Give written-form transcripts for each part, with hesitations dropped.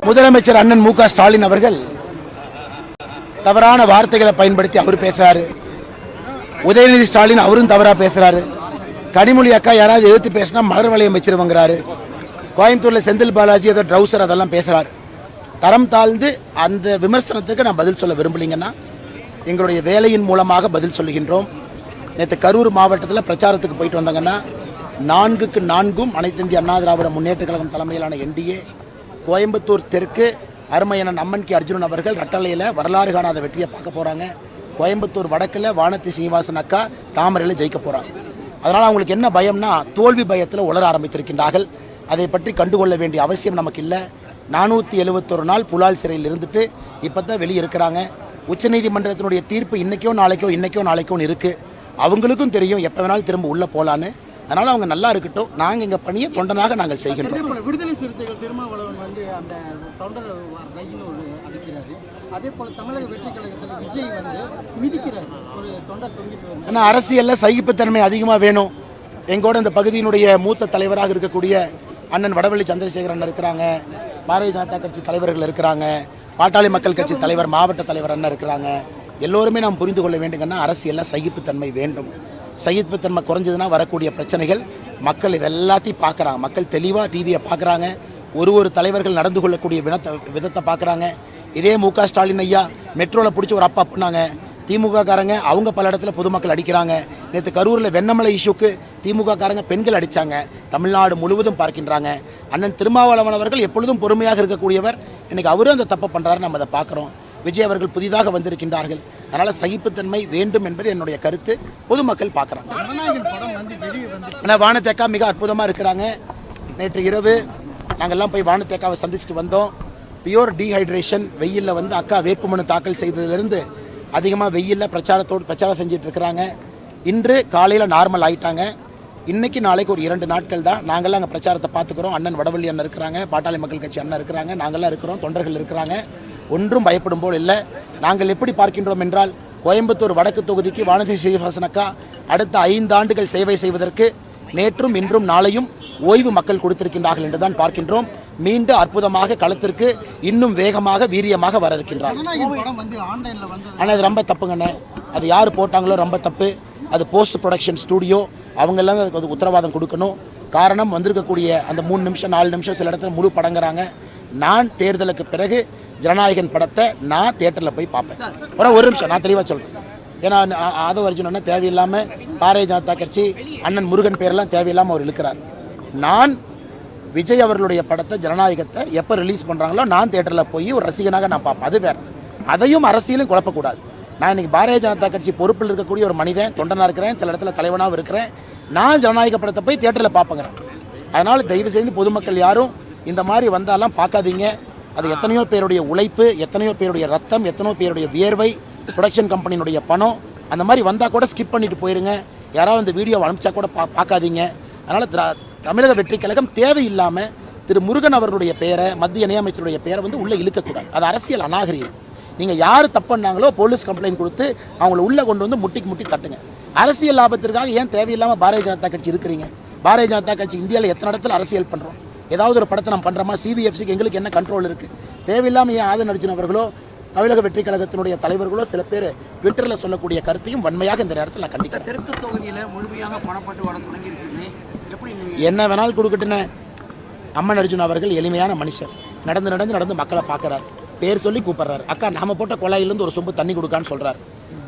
முதலமைச்சர் அண்ணன் மு க ஸ்டாலின் அவர்கள் தவறான வார்த்தைகளை பயன்படுத்தி அவர் பேசுறாரு. உதயநிதி ஸ்டாலின் அவரும் தவறா பேசுறாரு. கனிமொழி அக்கா யாராவது எதிர்த்து பேசினா மலர் வளையம் வச்சிருவங்கிறாரு. கோயம்புத்தூர்ல செந்தில் பாலாஜி ஏதோ ட்ரௌசர் அதெல்லாம் பேசுறாரு. தரம் தாழ்ந்து அந்த விமர்சனத்துக்கு நான் பதில் சொல்ல விரும்பலிங்கன்னா எங்களுடைய வேலையின் மூலமாக பதில் சொல்லுகின்றோம். நேற்று கரூர் மாவட்டத்தில் பிரச்சாரத்துக்கு போயிட்டு வந்தாங்கன்னா 4க்கு 4 அனைத்து இந்திய அண்ணா திராவிட முன்னேற்ற கழகம் தலைமையிலான என்டிஏ கோயம்புத்தூர் தெற்கு அருமையண்ணன் அம்மன் கே அர்ஜுனன் அவர்கள் ரட்டளையில் வரலாறு காணாத வெற்றியை பார்க்க போகிறாங்க. கோயம்புத்தூர் வடக்கில் வானதி சீனிவாசன் அக்கா தாமரையில் ஜெயிக்க போகிறாங்க. அதனால் அவங்களுக்கு என்ன பயம்னா தோல்வி பயத்தில் உளர ஆரம்பித்திருக்கின்றார்கள். அதை பற்றி கண்டுகொள்ள வேண்டிய அவசியம் நமக்கு இல்லை. 471 நாள் புலால் சிறையில் இருந்துட்டு இப்போ தான் வெளியே இருக்கிறாங்க. உச்சநீதிமன்றத்தினுடைய தீர்ப்பு இன்றைக்கோ நாளைக்கோ இருக்குது. அவங்களுக்கும் தெரியும் எப்போ வேணாலும் திரும்ப உள்ளே போகலான்னு. அதனால் அவங்க நல்லா இருக்கட்டும். நாங்கள் எங்கள் பணியை தொண்டனாக நாங்கள் செய்கின்றோம். விடுதலை சிறுத்தைகள் திருமாவளவன் வந்து அந்த தொண்டர் ரயில் அடிக்கிறாரு. அதே போல் தமிழக வெற்றி கழகத்தில் விஜய் வந்து மிதிக்கிறார் ஒரு தொண்டர் தொங்கிட்டு. ஆனால் அரசியலில் சகிப்புத்தன்மை அதிகமாக வேணும். எங்கூட இந்த பகுதியினுடைய மூத்த தலைவராக இருக்கக்கூடிய அண்ணன் வடவள்ளி சந்திரசேகரன் இருக்கிறாங்க. பாரதிய ஜனதா கட்சி தலைவர்கள் இருக்கிறாங்க. பாட்டாளி மக்கள் கட்சி தலைவர் மாவட்ட தலைவர் அண்ணன் இருக்கிறாங்க. எல்லோருமே நாம் புரிந்து கொள்ள வேண்டுங்கன்னா அரசியலில் சகிப்புத்தன்மை வேண்டும். சகிப்புத்தன்மை குறைஞ்சதுன்னா வரக்கூடிய பிரச்சனைகள் மக்கள் இதெல்லாத்தையும் பார்க்குறாங்க. மக்கள் தெளிவாக டிவியை பார்க்குறாங்க. ஒரு தலைவர்கள் நடந்து கொள்ளக்கூடிய விதத்தை பார்க்குறாங்க. இதே மு க ஸ்டாலின் ஐயா மெட்ரோவில் பிடிச்சி ஒரு அப்பா பண்ணாங்க. திமுக காரங்க அவங்க பல இடத்துல பொதுமக்கள் அடிக்கிறாங்க. நேற்று கரூரில் வெண்ணமலை இஷ்யூக்கு திமுக காரங்க பெண்கள் அடித்தாங்க. தமிழ்நாடு முழுவதும் பார்க்கின்றாங்க. அண்ணன் திருமாவளவன் அவர்கள் எப்பொழுதும் பொறுமையாக இருக்கக்கூடியவர். இன்றைக்கி அவரும் அந்த தப்பை பண்ணுறாரு, நம்ம அதை பார்க்குறோம். விஜய் அவர்கள் புதிதாக வந்திருக்கின்றார்கள். அதனால் சகிப்புத்தன்மை வேண்டும் என்பது என்னுடைய கருத்து. பொதுமக்கள் பார்க்குறாங்க. ஆனால் வானத்தேக்கா மிக அற்புதமாக இருக்கிறாங்க. நேற்று இரவு நாங்கள்லாம் போய் வானத்தேக்காவை சந்திச்சுட்டு வந்தோம். பியூர் டீஹைட்ரேஷன் வெயிலில் வந்து அக்கா வேட்புமனு தாக்கல் செய்ததிலிருந்து அதிகமாக வெயிலில் பிரச்சாரம் செஞ்சுட்டு இருக்கிறாங்க. இன்று காலையில் நார்மல் ஆகிட்டாங்க. இன்றைக்கி நாளைக்கு ஒரு 2 நாட்கள் தான். நாங்கள்லாம் அங்கே பிரச்சாரத்தை பார்த்துக்கிறோம். அண்ணன் வடவள்ளி அண்ணன் இருக்கிறாங்க, பாட்டாளி மக்கள் கட்சி அண்ணன் இருக்கிறாங்க, நாங்கள்லாம் இருக்கிறோம், தொண்டர்கள் இருக்கிறாங்க. ஒன்றும் பயப்படும் போல் இல்லை. நாங்கள் எப்படி பார்க்கின்றோம் என்றால் கோயம்புத்தூர் வடக்கு தொகுதிக்கு வானதி சீனிவாசன் அக்கா அடுத்த 5 ஆண்டுகள் சேவை செய்வதற்கு நேற்றும் இன்றும் நாளையும் ஓய்வு மக்கள் கொடுத்திருக்கின்றார்கள் என்று தான் பார்க்கின்றோம். மீண்டும் அற்புதமாக களத்திற்கு இன்னும் வேகமாக வீரியமாக வர இருக்கின்றார். ஆனால் அது ரொம்ப தப்புங்கண்ணே. அது யார் போட்டாங்களோ ரொம்ப தப்பு. அது போஸ்ட் ப்ரொடக்ஷன் ஸ்டூடியோ, அவங்கெல்லாம் அதுக்கு உத்தரவாதம் கொடுக்கணும். காரணம் வந்திருக்கக்கூடிய அந்த 3 நிமிஷம் 4 நிமிஷம் சில இடத்துல முழு படங்கிறாங்க. நான் தேர்தலுக்கு பிறகு ஜனநாயகன் படத்தை நான் தியேட்டரில் போய் பார்ப்பேன். ஒரு நிமிஷம் நான் தெளிவாக சொல்கிறேன். ஏன்னா ஆதவ அர்ஜுனன்னா தேவையில்லாமல் பாரதிய ஜனதா கட்சி அண்ணன் முருகன் பேரெல்லாம் தேவையில்லாமல் அவர் இழுக்கிறார். நான் விஜய் அவர்களுடைய படத்தை ஜனநாயகத்தை எப்போ ரிலீஸ் பண்ணுறாங்களோ நான் தியேட்டரில் போய் ஒரு ரசிகனாக நான் பார்ப்பேன். அது வேறு. அதையும் அரசியலும் குழப்பக்கூடாது. நான் இன்றைக்கி பாரதிய ஜனதா கட்சி பொறுப்பில் இருக்கக்கூடிய ஒரு மனிதன், தொண்டனாக இருக்கிறேன், சில இடத்துல தலைவனாகவும் இருக்கிறேன். நான் ஜனநாயக படத்தை போய் தியேட்டரில் பார்ப்பேங்கிறேன். அதனால் தயவு செய்து பொதுமக்கள் யாரும் இந்த மாதிரி வந்தாலாம் பார்க்காதீங்க. அது எத்தனையோ பேருடைய உழைப்பு, எத்தனையோ பேருடைய ரத்தம், எத்தனையோ பேருடைய வியர்வை, ப்ரொடக்ஷன் கம்பெனியினுடைய பணம். அந்த மாதிரி வந்தால் கூட ஸ்கிப் பண்ணிட்டு போயிருங்க. யாராவது அந்த வீடியோவை அனுப்பிச்சா கூட பார்க்காதீங்க. அதனால் தமிழக வெற்றி கழகம் தேவையில்லாமல் திரு முருகன் அவர்களுடைய பெயரை, மத்திய இணையமைச்சருடைய பெயரை வந்து உள்ளே இழுக்கக்கூடாது. அது அரசியல் அநாகரிகம். நீங்கள் யார் தப்புன்னாங்களோ போலீஸ் கம்ப்ளைண்ட் கொடுத்து அவங்கள உள்ளே கொண்டு வந்து முட்டி தட்டுங்க. அரசியல் லாபத்திற்காக ஏன் தேவையில்லாமல் பாரதிய ஜனதா கட்சி இருக்கிறீங்க? பாரதிய ஜனதா கட்சி இந்தியாவில் எத்தனை இடத்துல அரசியல் பண்ணுறோம்? ஏதாவது ஒரு படத்தை நம்ம பண்ணுறோமா? சிபிஎஃப்சிக்கு எங்களுக்கு என்ன கண்ட்ரோல் இருக்குது? தேவையில்லாமல் ஏன் ஆதன் அர்ஜுன் அவர்களோ தமிழக வெற்றி கழகத்தினுடைய தலைவர்களோ சில பேர் ட்விட்டரில் சொல்லக்கூடிய கருத்தையும் வன்மையாக இந்த நேரத்தில் நான் கண்டிக்கிறேன். தெற்கு தொகுதியில் முழுமையாக பணப்பட்டு வர தொடங்கியிருக்குன்னு எப்படி என்ன வேணாலும் கொடுக்கட்டுன்னு அம்மன் அர்ஜுன் அவர்கள் எளிமையான மனுஷர். நடந்து மக்களை பார்க்குறாரு, பேர் சொல்லி கூப்பிட்றாரு. அக்கா நாம போட்ட குழாயிலேருந்து ஒரு சொம்பு தண்ணி கொடுக்கான்னு சொல்கிறார்.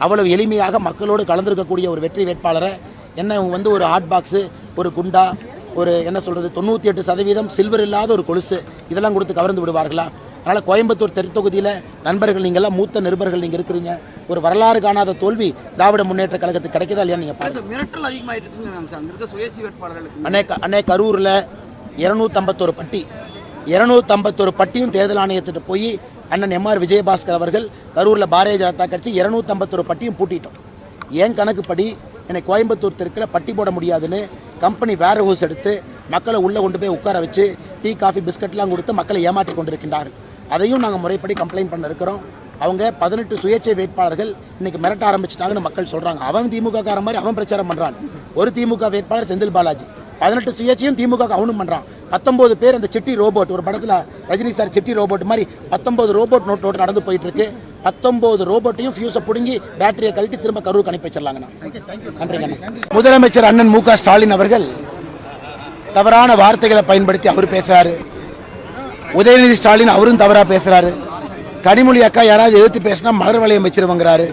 அவ்வளவு எளிமையாக மக்களோடு கலந்துருக்கக்கூடிய ஒரு வெற்றி வேட்பாளரை என்ன இவங்க வந்து ஒரு ஹாட் பாக்ஸு, ஒரு குண்டா, ஒரு என்ன சொல்கிறது 98% சில்வர் இல்லாத ஒரு கொலுசு இதெல்லாம் கொடுத்து கவர்ந்து விடுவார்களா? அதனால் கோயம்புத்தூர் தெற்கு தொகுதியில் நண்பர்கள் நீங்கள்லாம் மூத்த நிருபர்கள் நீங்கள் இருக்கிறீங்க. ஒரு வரலாறு காணாத தோல்வி திராவிட முன்னேற்ற கழகத்துக்கு கிடைக்குதா இல்லையா? நீங்கள் மிரட்டல் அதிகமாகிட்டு அன்னை கரூரில் 251 பட்டி 251 பட்டியும் தேர்தல் ஆணையத்திட்டு போய் அண்ணன் எம்ஆர் விஜயபாஸ்கர் அவர்கள் கரூரில் பாரதிய ஜனதா கட்சி 251 பட்டியும் பூட்டிட்டோம். ஏன் கணக்குப்படி என்னை கோயம்புத்தூர் தெற்கில் பட்டி போட முடியாதுன்னு கம்பெனி வேர் ஹவுஸ் எடுத்து மக்களை உள்ளே கொண்டு போய் உட்கார வச்சு டீ காஃபி பிஸ்கட்லாம் கொடுத்து மக்களை ஏமாற்றி கொண்டிருக்கின்றார்கள். அதையும் நாங்கள் முறைப்படி கம்ப்ளைண்ட் பண்ண இருக்கிறோம். அவங்க 18 சுயேட்சை வேட்பாளர்கள் இன்றைக்கி மிரட்ட ஆரம்பிச்சிட்டாங்கன்னு மக்கள் சொல்கிறாங்க. அவன் திமுக காரன் மாதிரி அவன் பிரச்சாரம் பண்ணுறான். ஒரு திமுக வேட்பாளர் செந்தில் பாலாஜி 18 சுயேட்சையும் திமுக அவனும் பண்ணுறான். 19 பேர் அந்த சிட்டி ரோபோட், ஒரு படத்தில் ரஜினி சார் சிட்டி ரோபோட் மாதிரி 19 ரோபோட் நோட் நடந்து போயிட்டு இருக்கு. 19 ரோபோட்டையும் ஃபியூஸை பிடுங்கி பேட்டரியை கழட்டி திரும்ப கரூருக்கு அனுப்பி வச்சிடலாங்கண்ணா. நன்றிங்கண்ணா. முதலமைச்சர் அண்ணன் மு.க. ஸ்டாலின் அவர்கள் தவறான வார்த்தைகளை பயன்படுத்தி அவர் பேசுறாரு. உதயநிதி ஸ்டாலின் அவரும் தவறாக பேசுறாரு. கனிமொழி அக்கா யாராவது எதிர்த்து பேசினா மலர் வளையம் வச்சிருவங்கிறாரு.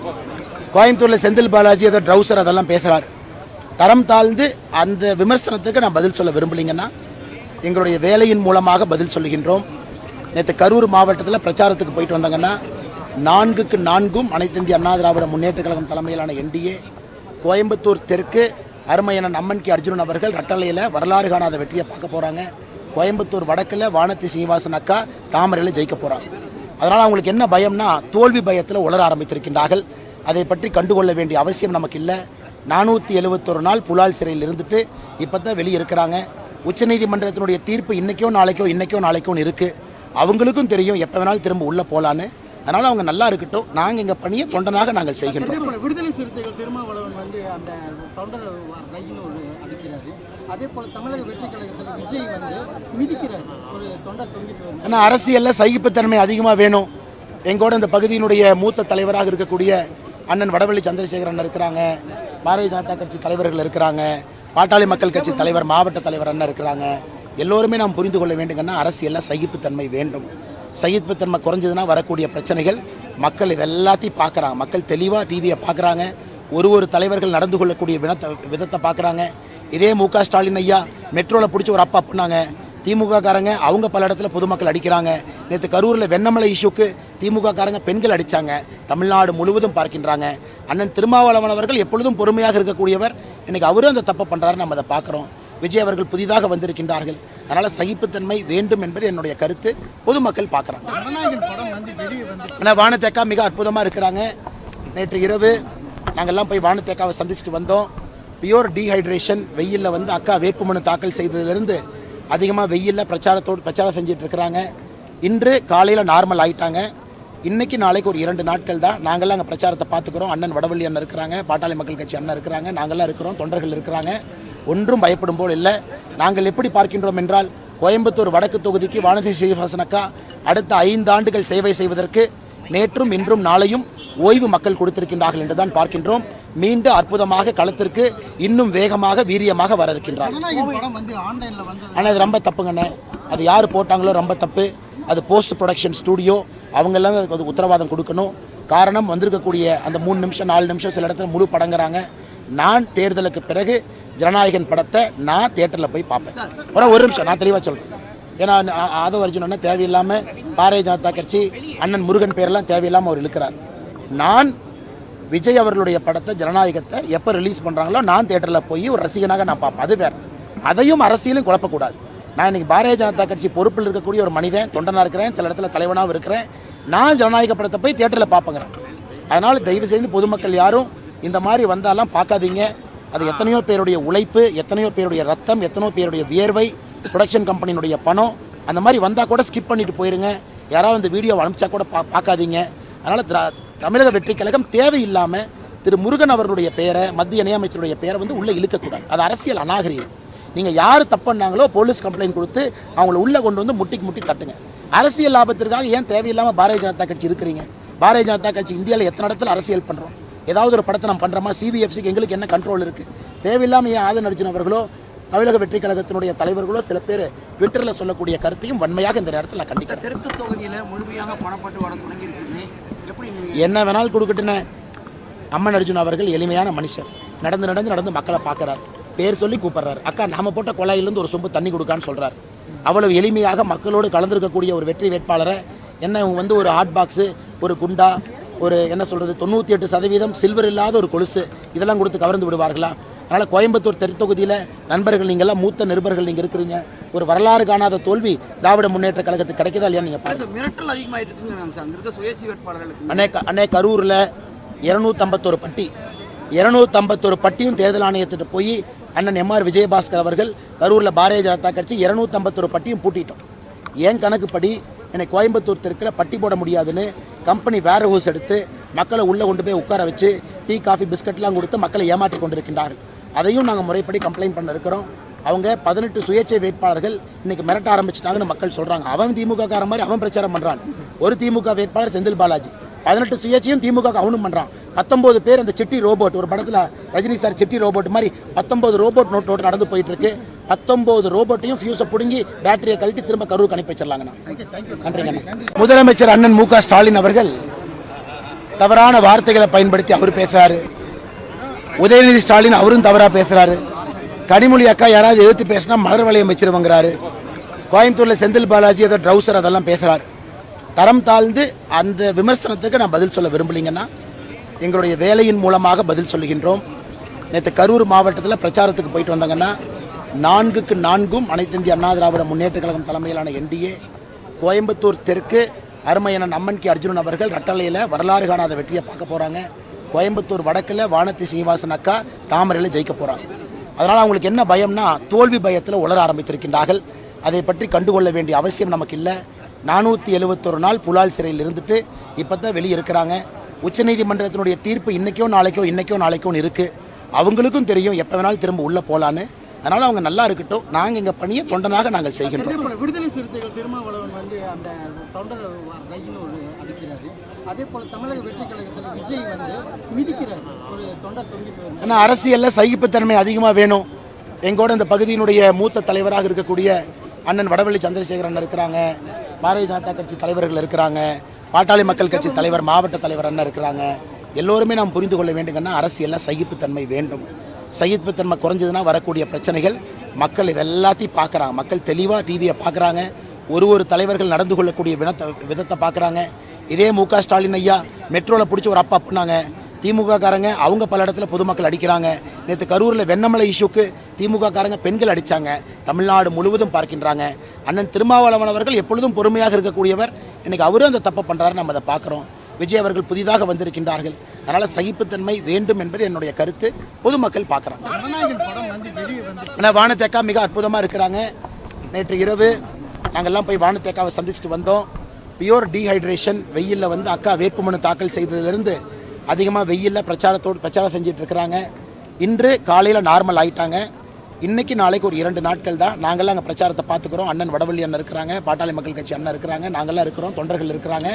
கோயம்புத்தூரில் செந்தில் பாலாஜி ஏதோ ட்ரௌசர் அதெல்லாம் பேசுகிறார். தரம் தாழ்ந்து அந்த விமர்சனத்துக்கு நான் பதில் சொல்ல விரும்பலிங்கன்னா எங்களுடைய வேலையின் மூலமாக பதில் சொல்லுகின்றோம். நேற்று கரூர் மாவட்டத்தில் பிரச்சாரத்துக்கு போயிட்டு வந்தாங்கன்னா 4க்கு 4 அனைத்து இந்திய அண்ணா திராவிட முன்னேற்ற கழகம் தலைமையிலான என்டிஏ கோயம்புத்தூர் தெற்கு அருமையண்ணன் அம்மன் கே அர்ஜுனன் அவர்கள் ரட்டளையில் வரலாறு காணாத வெற்றியை பார்க்க போகிறாங்க. கோயம்புத்தூர் வடக்கில் வானதி சீனிவாசன் அக்கா தாமரையில் ஜெயிக்க போகிறாங்க. அதனால் அவங்களுக்கு என்ன பயம்னா தோல்வி பயத்தில் உளர ஆரம்பித்திருக்கின்றார்கள். அதை பற்றி கண்டுகொள்ள வேண்டிய அவசியம் நமக்கு இல்லை. 471 நாள் புலால் சிறையில் இருந்துட்டு இப்போ தான் வெளியே இருக்கிறாங்க. உச்சநீதிமன்றத்தினுடைய தீர்ப்பு இன்றைக்கோ நாளைக்கோ இருக்குது. அவங்களுக்கும் தெரியும் எப்போ வேணாலும் திரும்ப உள்ளே போகலான்னு. அதனால் அவங்க நல்லா இருக்கட்டும். நாங்கள் எங்கள் பணியை தொண்டனாக நாங்கள் செய்கின்றோம். விடுதலை சிறுத்தைகள் திருமாவளவன் வந்து அந்த தொண்டர் ரயில் ஒரு அடிக்கிறாரு. அதே போல் தமிழக வெற்றி கழகத்தில் விஜய் வந்து மிதிக்கிறார், ஒரு தொண்டர் தொங்கிட்டு வந்து. ஆனால் அரசியலில் சகிப்புத்தன்மை அதிகமாக வேணும். எங்கூட இந்த பகுதியினுடைய மூத்த தலைவராக இருக்கக்கூடிய அண்ணன் வடவள்ளி சந்திரசேகரன் இருக்கிறாங்க. பாரதிய ஜனதா கட்சி தலைவர்கள் இருக்கிறாங்க. பாட்டாளி மக்கள் கட்சி தலைவர் மாவட்ட தலைவர் அண்ணன் இருக்கிறாங்க. எல்லோருமே நாம் புரிந்து கொள்ள வேண்டுங்கன்னா அரசியலில் சகிப்புத்தன்மை வேண்டும். சகிப்புத்தன்மை குறைஞ்சதுன்னா வரக்கூடிய பிரச்சனைகள் மக்கள் இது எல்லாத்தையும் பார்க்குறாங்க. மக்கள் தெளிவாக டிவியை பார்க்குறாங்க. ஒரு தலைவர்கள் நடந்து கொள்ளக்கூடிய விதத்தை பார்க்குறாங்க. இதே மு.க. ஸ்டாலின் ஐயா மெட்ரோவில் பிடிச்சி ஒரு அப்பா பண்ணாங்க. திமுக காரங்க அவங்க பல இடத்துல பொதுமக்கள் அடிக்கிறாங்க. நேற்று கரூரில் வெண்ணமலை இஷ்யூக்கு திமுக காரங்க பெண்கள் அடித்தாங்க. தமிழ்நாடு முழுவதும் பார்க்கின்றாங்க. அண்ணன் திருமாவளவன் அவர்கள் எப்பொழுதும் பொறுமையாக இருக்கக்கூடியவர். இன்றைக்கி அவரும் அந்த தப்பை பண்ணுறாரு, நம்ம அதை பார்க்குறோம். விஜய் அவர்கள் புதிதாக வந்திருக்கின்றார்கள். அதனால் சகிப்புத்தன்மை வேண்டும் என்பது என்னுடைய கருத்து. பொதுமக்கள் பார்க்குறாங்க. ஆனால் வானத்தேக்கா மிக அற்புதமாக இருக்கிறாங்க. நேற்று இரவு நாங்கள்லாம் போய் வானத்தேக்காவை சந்திச்சுட்டு வந்தோம். பியூர் டீஹைட்ரேஷன், வெயிலில் வந்து அக்கா வேட்புமனு தாக்கல் செய்ததிலிருந்து அதிகமாக வெயிலில் பிரச்சாரம் செஞ்சுட்டு இருக்கிறாங்க. இன்று காலையில் நார்மல் ஆகிட்டாங்க. இன்றைக்கி நாளைக்கு ஒரு 2 நாட்கள் தான். நாங்கள்லாம் அங்கே பிரச்சாரத்தை பார்த்துக்கிறோம். அண்ணன் வடவள்ளி அண்ணன் இருக்கிறாங்க, பாட்டாளி மக்கள் கட்சி அண்ணன் இருக்கிறாங்க, நாங்கள்லாம் இருக்கிறோம், தொண்டர்கள் இருக்கிறாங்க. ஒன்றும் பயப்படும் போல் இல்லை. நாங்கள் எப்படி பார்க்கின்றோம் என்றால் கோயம்புத்தூர் வடக்கு தொகுதிக்கு வானதி சீனிவாசன் அக்கா அடுத்த 5 ஆண்டுகள் சேவை செய்வதற்கு நேற்றும் இன்றும் நாளையும் ஓய்வு மக்கள் கொடுத்திருக்கின்றார்கள் என்று தான் பார்க்கின்றோம். மீண்டும் அற்புதமாக களத்திற்கு இன்னும் வேகமாக வீரியமாக வர இருக்கின்றார். ஆனால் அது ரொம்ப தப்புங்கண்ணே. அது யார் போட்டாங்களோ ரொம்ப தப்பு. அது போஸ்ட் ப்ரொடக்ஷன் ஸ்டூடியோ, அவங்கெல்லாம் அதுக்கு உத்தரவாதம் கொடுக்கணும். காரணம் வந்திருக்கக்கூடிய அந்த 3 நிமிஷம் 4 நிமிஷம் சில இடத்துல முழு படங்குறாங்க. நான் தேர்தலுக்கு பிறகு ஜனநாயகன் படத்தை நான் தியேட்டரில் போய் பார்ப்பேன். ஒரு நிமிஷம் நான் தெளிவாக சொல்கிறேன். ஏன்னா ஆதவ அர்ஜுனன்னா தேவையில்லாமல் பாரதிய ஜனதா கட்சி அண்ணன் முருகன் பேரெல்லாம் தேவையில்லாமல் அவர் இழுக்கிறார். நான் விஜய் அவர்களுடைய படத்தை ஜனநாயகத்தை எப்போ ரிலீஸ் பண்ணுறாங்களோ நான் தியேட்டரில் போய் ஒரு ரசிகனாக நான் பார்ப்பேன். அது வேறு. அதையும் அரசியலும் குழப்பக்கூடாது. நான் இன்றைக்கி பாரதிய ஜனதா கட்சி பொறுப்பில் இருக்கக்கூடிய ஒரு மனிதன், தொண்டனாக இருக்கிறேன், சில இடத்துல தலைவனாகவும் இருக்கிறேன். நான் ஜனநாயக படத்தை போய் தியேட்டரில் பார்ப்பேங்கிறேன். அதனால் தயவு செய்து பொதுமக்கள் யாரும் இந்த மாதிரி வந்தாலாம் பார்க்காதீங்க. அது எத்தனையோ பேருடைய உழைப்பு, எத்தனையோ பேருடைய ரத்தம், எத்தனையோ பேருடைய வியர்வை, ப்ரொடக்ஷன் கம்பெனியினுடைய பணம். அந்த மாதிரி வந்தால் கூட ஸ்கிப் பண்ணிவிட்டு போயிருங்க. யாராவது இந்த வீடியோவை அனுப்பிச்சா கூட பார்க்காதீங்க. அதனால் தமிழக வெற்றி கழகம் தேவையில்லாமல் திரு முருகன் அவர்களுடைய பெயரை, மத்திய இணையமைச்சருடைய பெயரை வந்து உள்ளே இழுக்கக்கூடாது. அது அரசியல் அநாகரிகம். நீங்கள் யார் தப்பு பண்ணாங்களோ போலீஸ் கம்ப்ளைண்ட் கொடுத்து அவங்கள உள்ளே கொண்டு வந்து முட்டி தட்டுங்க. அரசியல் லாபத்திற்காக ஏன் தேவையில்லாமல் பாரதிய ஜனதா கட்சி இருக்கிறீங்க? பாரதிய ஜனதா கட்சி இந்தியாவில் எத்தனை இடத்துல அரசியல் பண்ணுறோம்? ஏதாவது ஒரு படத்தை நம்ம பண்ணுறோமா? சிபிஎஃப்சிக்கு எங்களுக்கு என்ன கண்ட்ரோல் இருக்குது? தேவையில்லாமல் ஏன் ஆதன் அர்ஜுன் அவர்களோ தமிழக வெற்றி கழகத்தினுடைய தலைவர்களோ சில பேர் ட்விட்டரில் சொல்லக்கூடிய கருத்தையும் வன்மையாக இந்த நேரத்தில் நான் கண்டிக்கிறேன். தெற்கு தொகுதியில் முழுமையாக பணப்பட்டு வர தொடங்கியிருக்குன்னு எப்படி என்ன வேணாலும் கொடுக்கட்டுன்னு அம்மன் அர்ஜுன் அவர்கள் எளிமையான மனுஷர். நடந்து மக்களை பார்க்குறாரு, பேர் சொல்லி கூப்பிட்றாரு. அக்கா நாம போட்ட குழாயிலேருந்து ஒரு சொம்பு தண்ணி கொடுக்கான்னு சொல்கிறார். அவ்வளவு எளிமையாக மக்களோடு கலந்துருக்கக்கூடிய ஒரு வெற்றி வேட்பாளரை என்ன வந்து ஒரு ஹாட் பாக்ஸு, ஒரு குண்டா, ஒரு என்ன சொல்கிறது 98% சில்வர் இல்லாத ஒரு கொலுசு இதெல்லாம் கொடுத்து கவர்ந்து விடுவார்களா? அதனால் கோயம்புத்தூர் தெற்தொகுதியில் நண்பர்கள் நீங்கள்லாம் மூத்த நிருபர்கள் நீங்கள் இருக்கிறீங்க. ஒரு வரலாறு காணாத தோல்வி திராவிட முன்னேற்ற கழகத்துக்கு கிடைக்குதா இல்லையா? நீங்கள் மிரட்டல் அதிகமாகிட்டு அன்னை கரூரில் 251 பட்டி 251 பட்டியும் தேர்தல் ஆணையத்திட்டு போய் அண்ணன் எம்ஆர் விஜயபாஸ்கர் அவர்கள் கரூரில் பாரதிய ஜனதா கட்சி 251 பட்டியும் பூட்டிட்டோம். ஏன் கணக்குப்படி என்னை கோயம்புத்தூர் தெற்கில் பட்டி போட முடியாதுன்னு கம்பெனி வேர் ஹவுஸ் எடுத்து மக்களை உள்ளே கொண்டு போய் உட்கார வச்சு டீ காஃபி பிஸ்கட்லாம் கொடுத்து மக்களை ஏமாற்றி கொண்டிருக்கின்றார்கள். அதையும் நாங்கள் முறைப்படி கம்ப்ளைண்ட் பண்ண இருக்கிறோம். அவங்க 18 சுயேட்சை வேட்பாளர்கள் இன்னைக்கு மிரட்ட ஆரம்பிச்சிட்டாங்கன்னு மக்கள் சொல்கிறாங்க. அவன் திமுக கார மாதிரி அவன் பிரச்சாரம் பண்ணுறான். ஒரு திமுக வேட்பாளர் செந்தில் பாலாஜி 18 சுயேட்சையும் திமுக அவனும் பண்ணுறான். 19 பேர் அந்த சிட்டி ரோபோட், ஒரு படத்தில் ரஜினி சார் சிட்டி ரோபோட் மாதிரி 19 ரோபோட் நோட்டோடு நடந்து போயிட்டு இருக்கு. 19 ரோபோட்டையும் ஃபியூஸை பிடுங்கி பேட்டரியை கழட்டி திரும்ப கரூருக்கு அனுப்பி வச்சிடலாங்கண்ணா. நன்றிங்கண்ணா. முதலமைச்சர் அண்ணன் மு க ஸ்டாலின் அவர்கள் தவறான வார்த்தைகளை பயன்படுத்தி அவர் பேசுறாரு. உதயநிதி ஸ்டாலின் அவரும் தவறாக பேசுறாரு. கனிமொழி அக்கா யாராவது எதிர்த்து பேசினா மலர் வளையம் வச்சிருவங்கிறாரு. கோயம்புத்தூரில் செந்தில் பாலாஜி ஏதோ ட்ரௌசர் அதெல்லாம் பேசுகிறார். தரம் தாழ்ந்து அந்த விமர்சனத்துக்கு நான் பதில் சொல்ல விரும்பலிங்கன்னா எங்களுடைய வேலையின் மூலமாக பதில் சொல்லுகின்றோம். நேற்று கரூர் மாவட்டத்தில் பிரச்சாரத்துக்கு போயிட்டு வந்தாங்கன்னா 4க்கு 4 அனைத்து இந்திய அண்ணா திராவிட முன்னேற்ற கழகம் தலைமையிலான என்டிஏ கோயம்புத்தூர் தெற்கு அருமையண்ணன் அம்மன் கே அர்ஜுனன் அவர்கள் ரட்டளையில் வரலாறு காணாத வெற்றியை பார்க்க போகிறாங்க. கோயம்புத்தூர் வடக்கில் வானதி சீனிவாசன் அக்கா தாமரையில் ஜெயிக்க போகிறாங்க. அதனால் அவங்களுக்கு என்ன பயம்னா தோல்வி பயத்தில் உளர ஆரம்பித்திருக்கின்றார்கள். அதை பற்றி கண்டுகொள்ள வேண்டிய அவசியம் நமக்கு இல்லை. 471 நாள் புலால் சிறையில் இருந்துட்டு இப்போ தான் வெளியே இருக்கிறாங்க. உச்சநீதிமன்றத்தினுடைய தீர்ப்பு இன்றைக்கோ நாளைக்கோ இருக்குது. அவங்களுக்கும் தெரியும் எப்போ வேணாலும் திரும்ப உள்ளே போகலான்னு. அதனால் அவங்க நல்லா இருக்கட்டும். நாங்கள் எங்கள் பணியை தொண்டனாக நாங்கள் செய்கின்றோம். விடுதலை சிறுத்தைகள் திருமாவளவன் வந்து அந்த தொண்டர் ரயில் அடிக்கிறாரு. அதே போல் தமிழக வெற்றி கழகத்தில் விஜய் வந்து மிதிக்கிறார். ஒரு தொண்டர் தொங்கிட்டு. ஏன்னா அரசியலில் சகிப்புத்தன்மை அதிகமாக வேணும். எங்கூட இந்த பகுதியினுடைய மூத்த தலைவராக இருக்கக்கூடிய அண்ணன் வடவள்ளி சந்திரசேகரன் இருக்கிறாங்க. பாரதிய ஜனதா கட்சி தலைவர்கள் இருக்கிறாங்க. பாட்டாளி மக்கள் கட்சி தலைவர் மாவட்ட தலைவர் அண்ணன் இருக்கிறாங்க. எல்லோருமே நாம் புரிந்து கொள்ள வேண்டுங்கன்னா அரசியலில் சகிப்புத்தன்மை வேண்டும். சகிப்புத்தன்மை குறைஞ்சதுன்னா வரக்கூடிய பிரச்சனைகள் மக்கள் இதெல்லாத்தையும் பார்க்குறாங்க. மக்கள் தெளிவாக டிவியை பார்க்குறாங்க. ஒரு தலைவர்கள் நடந்து கொள்ளக்கூடிய விதத்தை பார்க்குறாங்க. இதே மு க ஸ்டாலின் ஐயா மெட்ரோவில் பிடிச்சி ஒரு அப்பா பண்ணாங்க. திமுக காரங்க அவங்க பல இடத்துல பொதுமக்கள் அடிக்கிறாங்க. நேற்று கரூரில் வெண்ணமலை இஷ்யூக்கு திமுக காரங்க பெண்கள் அடித்தாங்க. தமிழ்நாடு முழுவதும் பார்க்கின்றாங்க. அண்ணன் திருமாவளவன் அவர்கள் எப்பொழுதும் பொறுமையாக இருக்கக்கூடியவர். இன்றைக்கி அவரும் அந்த தப்பை பண்ணுறாரு, நம்ம அதை பார்க்குறோம். விஜய் அவர்கள் புதிதாக வந்திருக்கின்றார்கள். அதனால் சகிப்புத்தன்மை வேண்டும் என்பது என்னுடைய கருத்து. பொதுமக்கள் பார்க்குறாங்க. ஆனால் வானத்தேக்கா மிக அற்புதமாக இருக்கிறாங்க. நேற்று இரவு நாங்கள்லாம் போய் வானத்தேக்காவை சந்திச்சுட்டு வந்தோம். பியூர் டீஹைட்ரேஷன் வெயிலில் வந்து அக்கா வேட்புமனு தாக்கல் செய்ததிலிருந்து அதிகமாக வெயிலில் பிரச்சாரம் செஞ்சுட்டு இருக்கிறாங்க. இன்று காலையில் நார்மல் ஆகிட்டாங்க. இன்றைக்கி நாளைக்கு ஒரு 2 நாட்கள் தான். நாங்கள்லாம் அங்கே பிரச்சாரத்தை பார்த்துக்கிறோம். அண்ணன் வடவள்ளி அண்ணன் இருக்கிறாங்க, பாட்டாளி மக்கள் கட்சி அண்ணன் இருக்கிறாங்க, நாங்கள்லாம் இருக்கிறோம், தொண்டர்கள் இருக்கிறாங்க.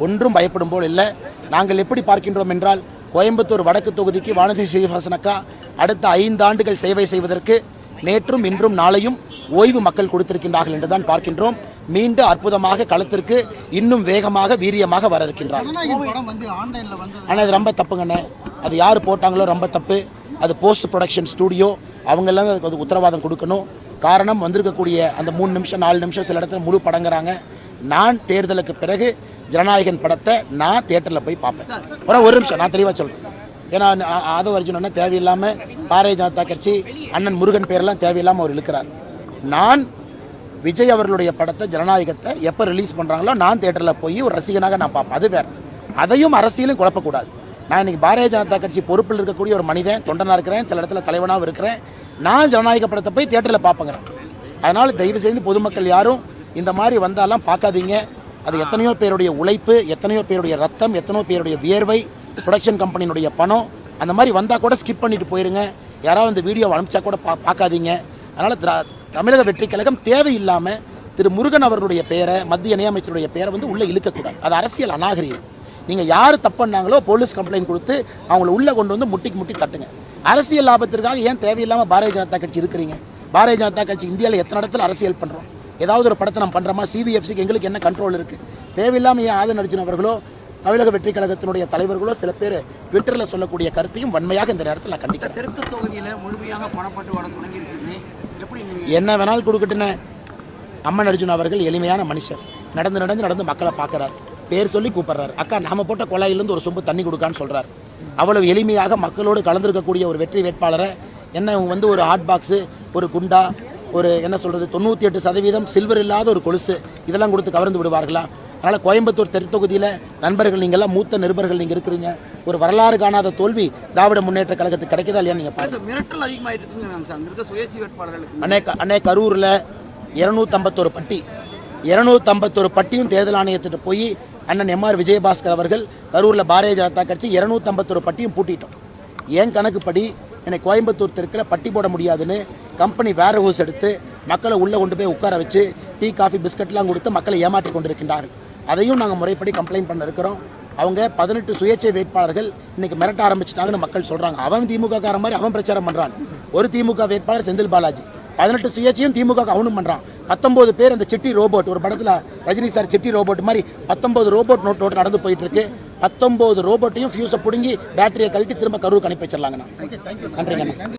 ஒன்றும் பயப்படும் போல் இல்லை. நாங்கள் எப்படி பார்க்கின்றோம் என்றால் கோயம்புத்தூர் வடக்கு தொகுதிக்கு வானதி சீனிவாசன் அக்கா அடுத்த 5 ஆண்டுகள் சேவை செய்வதற்கு நேற்றும் இன்றும் நாளையும் ஓய்வு மக்கள் கொடுத்திருக்கின்றார்கள் என்று தான் பார்க்கின்றோம். மீண்டும் அற்புதமாக களத்திற்கு இன்னும் வேகமாக வீரியமாக வர இருக்கின்றார். ஆனால் அது ரொம்ப தப்புங்கண்ணே. அது யார் போட்டாங்களோ ரொம்ப தப்பு. அது போஸ்ட் ப்ரொடக்ஷன் ஸ்டூடியோ, அவங்கெல்லாம் அதுக்கு உத்தரவாதம் கொடுக்கணும். காரணம் வந்திருக்கக்கூடிய அந்த 3 நிமிஷம் 4 நிமிஷம் சில இடத்துல முழு படங்குறாங்க. நான் தேர்தலுக்கு பிறகு ஜனநாயகன் படத்தை நான் தியேட்டரில் போய் பார்ப்பேன். ஒரு நிமிஷம் நான் தெளிவாக சொல்கிறேன். ஏன்னா ஆதவ அர்ஜுனன்னா தேவையில்லாமல் பாரதிய ஜனதா கட்சி அண்ணன் முருகன் பேரெல்லாம் தேவையில்லாமல் அவர் இழுக்கிறார். நான் விஜய் அவர்களுடைய படத்தை ஜனநாயகத்தை எப்போ ரிலீஸ் பண்ணுறாங்களோ நான் தியேட்டரில் போய் ஒரு ரசிகனாக நான் பார்ப்பேன். அது வேறு. அதையும் அரசியலும் குழப்பக்கூடாது. நான் இன்றைக்கி பாரதிய ஜனதா கட்சி பொறுப்பில் இருக்கக்கூடிய ஒரு மனிதன், தொண்டனாக இருக்கிறேன், சில இடத்துல தலைவனாகவும் இருக்கிறேன். நான் ஜனநாயக படத்தை போய் தியேட்டரில் பார்ப்பேங்கிறேன். அதனால் தயவு செய்து பொதுமக்கள் யாரும் இந்த மாதிரி வந்தாலாம் பார்க்காதீங்க. அது எத்தனையோ பேருடைய உழைப்பு, எத்தனையோ பேருடைய ரத்தம், எத்தனையோ பேருடைய வியர்வை, ப்ரொடக்ஷன் கம்பெனியினுடைய பணம். அந்த மாதிரி வந்தால் கூட ஸ்கிப் பண்ணிவிட்டு போயிருங்க. யாராவது இந்த வீடியோவை அனுப்பிச்சா கூட பார்க்காதீங்க. அதனால் தமிழக வெற்றி கழகம் தேவையில்லாமல் திரு முருகன் அவர்களுடைய பெயரை, மத்திய இணையமைச்சருடைய பெயரை வந்து உள்ளே இழுக்கக்கூடாது. அது அரசியல் அநாகரீகம். நீங்கள் யார் தப்பு பண்ணாங்களோ போலீஸ் கம்ப்ளைண்ட் கொடுத்து அவங்கள உள்ளே கொண்டு வந்து முட்டி தட்டுங்க. அரசியல் லாபத்திற்காக ஏன் தேவையில்லாமல் பாரதிய ஜனதா கட்சி இருக்கிறீங்க? பாரதிய ஜனதா கட்சி இந்தியாவில் எத்தனை இடத்துல அரசியல் பண்ணுறோம்? ஏதாவது ஒரு படத்தை நம்ம பண்ணுறோமா? சிபிஎஃப்சிக்கு எங்களுக்கு என்ன கண்ட்ரோல் இருக்குது? தேவையில்லாமல் ஏன் ஆதன் அர்ஜுன் அவர்களோ தமிழக வெற்றி கழகத்தினுடைய தலைவர்களோ சில பேர் ட்விட்டரில் சொல்லக்கூடிய கருத்தையும் வன்மையாக இந்த நேரத்தில் நான் கண்டிக்கிறேன். தெற்கு தொகுதியில் முழுமையாக பணப்பட்டு வர தொடங்கியிருக்குது. எப்படி என்ன வேணாலும் கொடுக்கட்டுன்னு அம்மன் அர்ஜுன் அவர்கள் எளிமையான மனுஷர். நடந்து மக்களை பார்க்குறாரு. பேர் சொல்லி கூப்பிட்றாரு. அக்கா நாம் போட்ட குழாயிலேருந்து ஒரு சொம்பு தண்ணி கொடுக்கான்னு சொல்கிறார். அவ்வளவு எளிமையாக மக்களோடு கலந்துருக்கக்கூடிய ஒரு வெற்றி வேட்பாளரை என்ன வந்து ஒரு ஹாட் பாக்ஸு, ஒரு குண்டா, ஒரு என்ன சொல்கிறது 98% சில்வர் இல்லாத ஒரு கொலுசு இதெல்லாம் கொடுத்து கவர்ந்து விடுவார்களா? அதனால் கோயம்புத்தூர் தெற்கு தொகுதியில் நண்பர்கள் நீங்கள்லாம் மூத்த நிருபர்கள் நீங்கள் இருக்கிறீங்க. ஒரு வரலாறு காணாத தோல்வி திராவிட முன்னேற்ற கழகத்துக்கு கிடைக்குதா இல்லையா? நீங்கள் மிரட்டல் அதிகமாகிட்டு அன்னை கரூரில் 251 பட்டி 251 பட்டியும் தேர்தல் ஆணையத்திட்டு போய் அண்ணன் எம்ஆர் விஜயபாஸ்கர் அவர்கள் கரூரில் பாரதிய ஜனதா கட்சி 251 பட்டியும் பூட்டிட்டோம். ஏன் கணக்குப்படி என்னை கோயம்புத்தூர் தெற்கில் பட்டி போட முடியாதுன்னு கம்பெனி வேர் ஹவுஸ் எடுத்து மக்களை உள்ளே கொண்டு போய் உட்கார வச்சு டீ காஃபி பிஸ்கட்லாம் கொடுத்து மக்களை ஏமாற்றி கொண்டிருக்கின்றார்கள். அதையும் நாங்கள் முறைப்படி கம்ப்ளைண்ட் பண்ண இருக்கிறோம். அவங்க 18 சுயேட்சை வேட்பாளர்கள் இன்னைக்கு மிரட்ட ஆரம்பிச்சிட்டாங்கன்னு மக்கள் சொல்கிறாங்க. அவன் திமுக கார மாதிரி அவன் பிரச்சாரம் பண்ணுறான். ஒரு திமுக வேட்பாளர் செந்தில் பாலாஜி 18 சுயேட்சையும் திமுக அவனும் பண்ணுறான். 19 பேர் அந்த சிட்டி ரோபோட், ஒரு படத்தில் ரஜினி சார் சிட்டி ரோபோட் மாதிரி 19 ரோபோட் நோட் நடந்து போயிட்டு இருக்கு. 19 ரோபோட்டையும் ஃபியூஸை பிடுங்கி பேட்டரியை கழட்டி திரும்ப கரூருக்கு அனுப்பி வச்சிடலாங்கண்ணா. நன்றிங்கண்ணா.